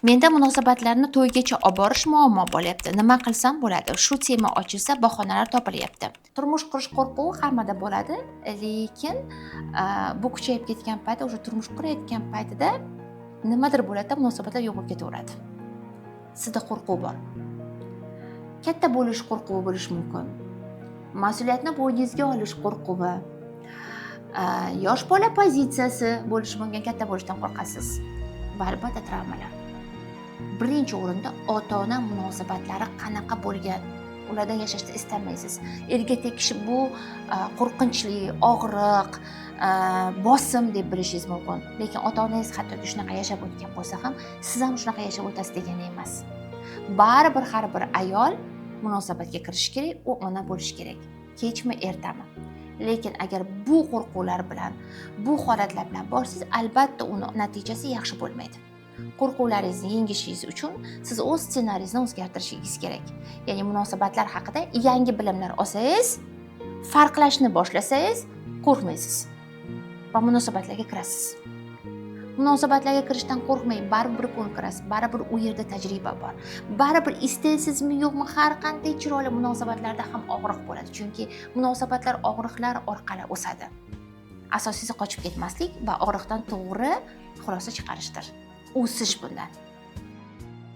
Menda munosabatlarni to'ygacha olib borish muammo bo'lyapti. Nima qilsam bo'ladi? Shu tema ochilsa bahonalar topilyapti. Turmush qurish qo'rquvi hammada bo'ladi, lekin bu kuchayib ketgan paytda, o'sha turmush qurayotgan paytida nimadir bo'ladi, munosabatlar yo'q bo'lib ketaveradi. Sizda qo'rquv bor. Katta bo'lish qo'rquvi bo'lishi mumkin. Mas'uliyatni bo'yningizga olish qo'rquvi, yosh bola pozitsiyasi bo'lishi mumkin, katta bo'lishdan qo'rqasiz. Va albatta travmalar. Birinchi o'rinda ota-ona munosabatlari qanaqa bo'lgan, ulardan yashashni istamaysiz. Erga tegish bu qo'rqinchli, og'riq, bosim deb bilishingiz mumkin. Lekin ota-onangiz hattoki shunaqa yashab o'tgan bo'lsa ham, siz ham shunaqa yashab o'tasiz degani emas. Baribir har bir ayol munosabatga kirishi kerak, u ona bo'lishi kerak. Kechmi, ertami. Lekin agar bu qo'rquvlar bilan, bu holatlar bilan borsangiz, albatta uni natijasi yaxshi bo'lmaydi. Qo'rquvlaringizni yengishingiz uchun siz o'z ssenariyingizni o'zgartirishingiz kerak. Ya'ni munosabatlar haqida yangi bilimlar olsangiz, farqlashni boshlasangiz, qo'rqmaysiz va munosabatlarga kirasiz. Munosabatlarga kirishdan qo'rqmang, baribir ko'nikasiz, baribir u yerda tajriba bor. Baribir istaysizmi yo'qmi, har qanday chiroyli munosabatlarda ham og'riq bo'ladi, chunki munosabatlar og'riqlar orqali o'sadi. Asosiysi qochib ketmaslik va og'riqdan to'g'ri xulosa chiqarishdir. O'sish bundan.